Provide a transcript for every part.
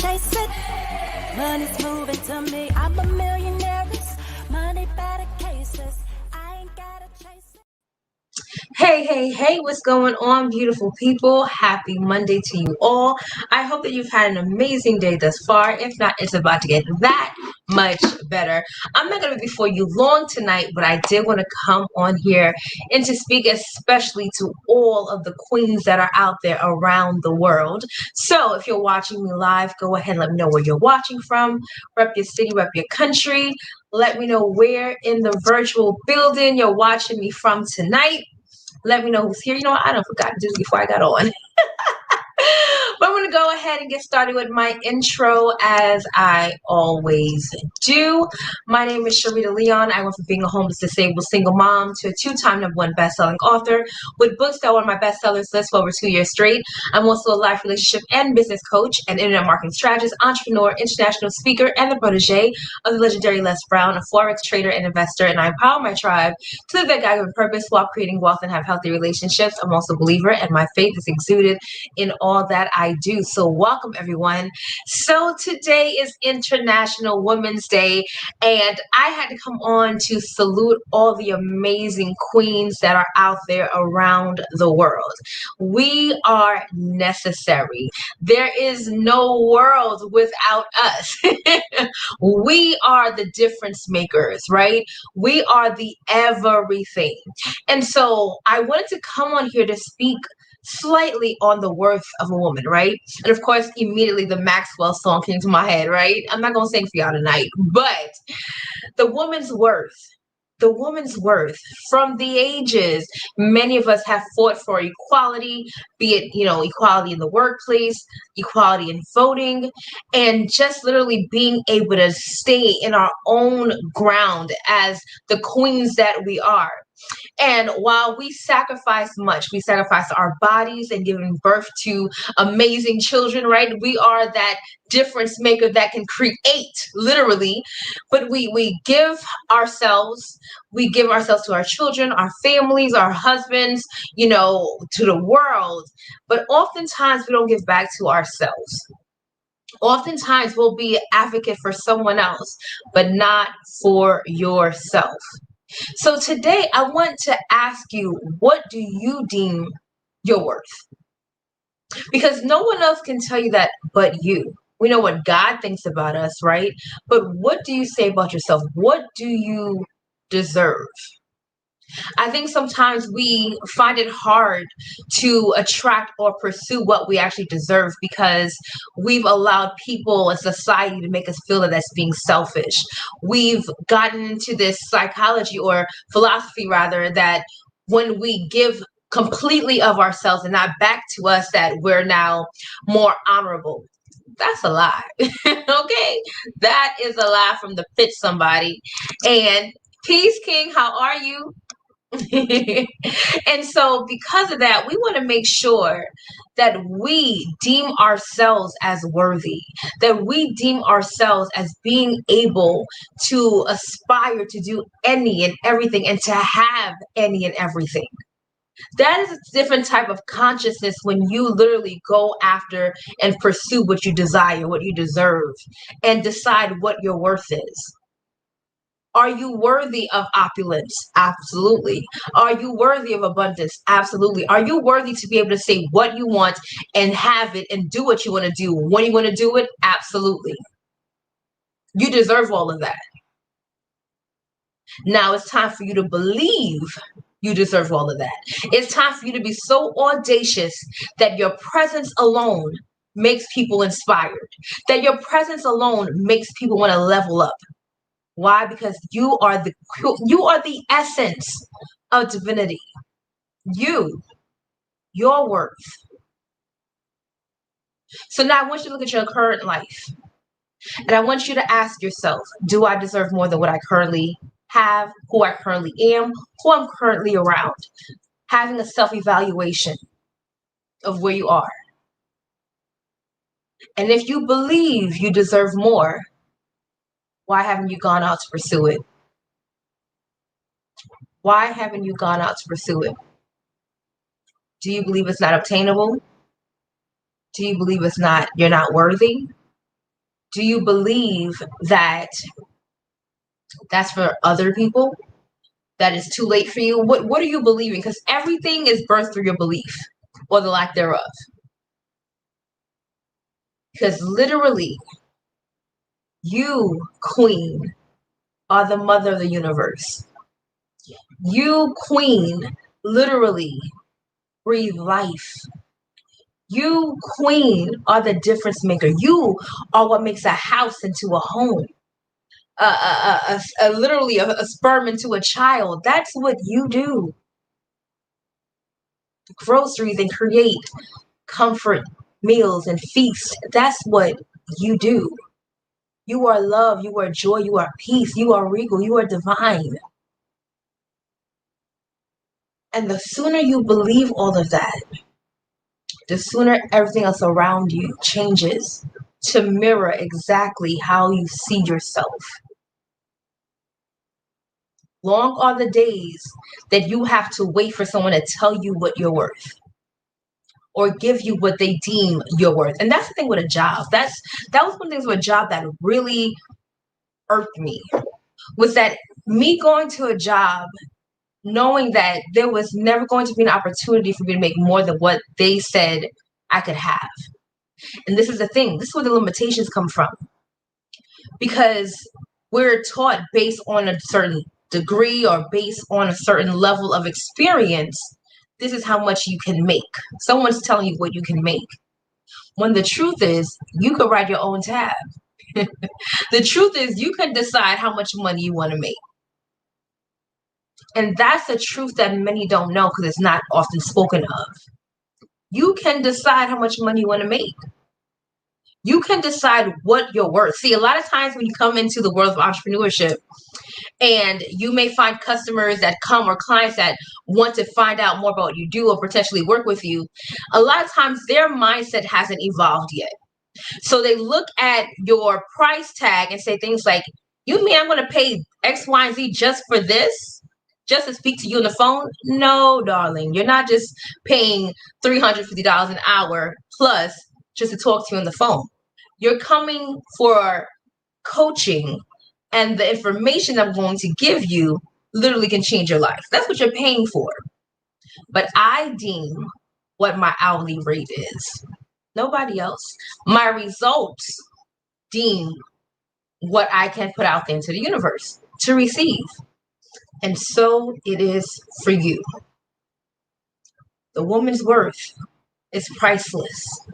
chase it. Money's moving to me. I'm a millionaire. Money better cases. I ain't gotta chase it. Hey, what's going on, beautiful people? Happy Monday to you all. I hope that you've had an amazing day thus far. If not, it's about to get that much better. I'm not going to be before you long tonight, but I did want to come on here and to speak especially to all of the queens that are out there around the world. So if you're watching me live, go ahead and let me know where you're watching from. Rep your city, rep your country. Let me know where in the virtual building you're watching me from tonight. Let me know who's here. You know what? I forgot to do this before I got on. But I'm going to go ahead and get started with my intro as I always do. My name is Sharita Leon. I went from being a homeless, disabled, single mom to a two-time #1 best-selling author with books that were on my bestsellers list for over 2 years straight. I'm also a life, relationship, and business coach, an internet marketing strategist, entrepreneur, international speaker, and the protege of the legendary Les Brown, a forex trader and investor, and I empower my tribe to live their God-given purpose while creating wealth and have healthy relationships. I'm also a believer, and my faith is exuded in all that I do. So welcome, everyone. So today is International Women's Day, and I had to come on to salute all the amazing queens that are out there around the world. We are necessary. There is no world without us. We are the difference makers, right? We are the everything. And so I wanted to come on here to speak slightly on the worth of a woman, right? And of course, immediately the Maxwell song came to my head, right? I'm not going to sing for y'all tonight, but the woman's worth. The woman's worth. From the ages, many of us have fought for equality, be it, equality in the workplace, equality in voting, and just literally being able to stay in our own ground as the queens that we are. And while we sacrifice much, we sacrifice our bodies and giving birth to amazing children, right? We are that difference maker that can create literally, but we give ourselves, to our children, our families, our husbands, to the world. But oftentimes we don't give back to ourselves. Oftentimes we'll be an advocate for someone else, but not for yourself. So today I want to ask you, what do you deem your worth? Because no one else can tell you that but you. We know what God thinks about us, right? But what do you say about yourself? What do you deserve? I think sometimes we find it hard to attract or pursue what we actually deserve because we've allowed people and society to make us feel that that's being selfish. We've gotten into this psychology or philosophy rather that when we give completely of ourselves and not back to us that we're now more honorable. That's a lie. Okay? That is a lie from the pit, somebody. And peace, King, how are you? And so because of that, we want to make sure that we deem ourselves as worthy, that we deem ourselves as being able to aspire to do any and everything and to have any and everything. That is a different type of consciousness when you literally go after and pursue what you desire, what you deserve, and decide what your worth is. Are you worthy of opulence? Absolutely. Are you worthy of abundance? Absolutely. Are you worthy to be able to say what you want and have it and do what you want to do when you want to do it? Absolutely. You deserve all of that. Now it's time for you to believe you deserve all of that. It's time for you to be so audacious that your presence alone makes people inspired, that your presence alone makes people want to level up. Why? Because you are the essence of divinity. Your worth. So now I want you to look at your current life. And I want you to ask yourself, do I deserve more than what I currently have, who I currently am, who I'm currently around? Having a self-evaluation of where you are. And if you believe you deserve more, why haven't you gone out to pursue it? Why haven't you gone out to pursue it? Do you believe it's not obtainable? Do you believe you're not worthy? Do you believe that that's for other people? That is too late for you? What are you believing? Because everything is birthed through your belief or the lack thereof. Because literally, you, queen, are the mother of the universe. You, queen, literally breathe life. You, queen, are the difference maker. You are what makes a house into a home. Literally a sperm into a child. That's what you do. Groceries and create comfort meals and feast. That's what you do. You are love. You are joy. You are peace. You are regal. You are divine. And the sooner you believe all of that, the sooner everything else around you changes to mirror exactly how you see yourself. Long are the days that you have to wait for someone to tell you what you're worth or give you what they deem you're worth. And that's the thing with a job. That was one of the things with a job that really irked me, was that me going to a job knowing that there was never going to be an opportunity for me to make more than what they said I could have. And this is the thing. This is where the limitations come from. Because we're taught based on a certain degree or based on a certain level of experience, this is how much you can make. Someone's telling you what you can make. When the truth is, you could write your own tab. The truth is, you can decide how much money you want to make. And that's a truth that many don't know because it's not often spoken of. You can decide how much money you want to make. You can decide what you're worth. See, a lot of times when you come into the world of entrepreneurship, and you may find customers that come or clients that want to find out more about what you do or potentially work with you, a lot of times their mindset hasn't evolved yet. So they look at your price tag and say things like, you mean I'm going to pay X, Y, and Z just for this? Just to speak to you on the phone? No, darling. You're not just paying $350 an hour plus just to talk to you on the phone. You're coming for coaching, and the information I'm going to give you literally can change your life. That's what you're paying for. But I deem what my hourly rate is. Nobody else. My results deem what I can put out there into the universe to receive. And so it is for you. The woman's worth is priceless.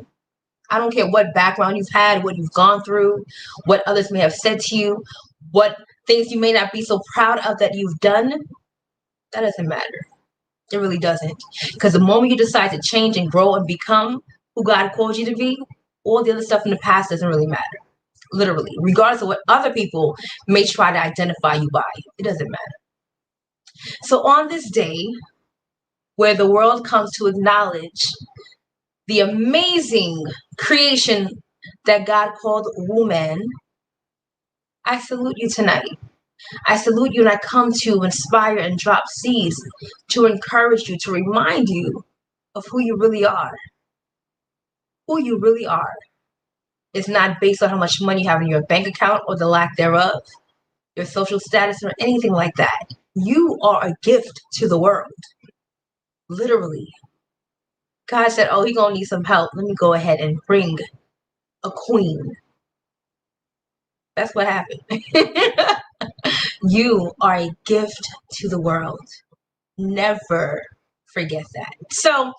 I don't care what background you've had, what you've gone through, what others may have said to you, what things you may not be so proud of that you've done. That doesn't matter. It really doesn't. Because the moment you decide to change and grow and become who God called you to be, all the other stuff in the past doesn't really matter. Literally, regardless of what other people may try to identify you by, it doesn't matter. So on this day, where the world comes to acknowledge the amazing creation that God called woman, I salute you tonight. I salute you, and I come to inspire and drop seeds to encourage you, to remind you of who you really are. Who you really are. It's not based on how much money you have in your bank account or the lack thereof, your social status, or anything like that. You are a gift to the world. Literally. God said, oh, he's going to need some help. Let me go ahead and bring a queen. That's what happened. You are a gift to the world. Never forget that. So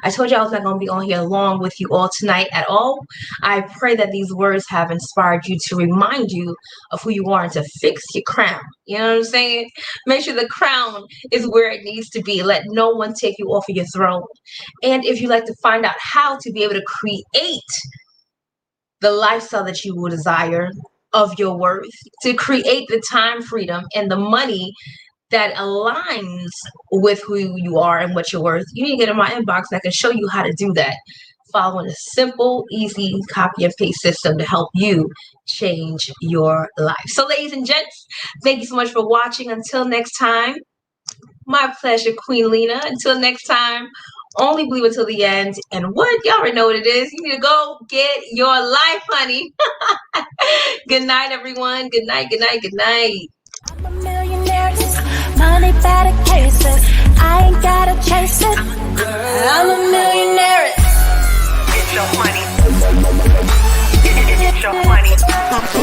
I told you I was not going to be on here long with you all tonight at all. I pray that these words have inspired you to remind you of who you are and to fix your crown. You know what I'm saying? Make sure the crown is where it needs to be. Let no one take you off of your throne. And if you'd like to find out how to be able to create the lifestyle that you will desire of your worth, to create the time freedom and the money that aligns with who you are and what you're worth, you need to get in my inbox and I can show you how to do that following a simple, easy copy and paste system to help you change your life. So ladies and gents, thank you so much for watching. Until next time, my pleasure, Queen Lena. Until next time, Only believe until the end. And what? Y'all already know what it is. You need to go get your life, honey. Good night, everyone. Good night, good night, good night. I'm a millionaire, money better cases. I ain't gotta chase it.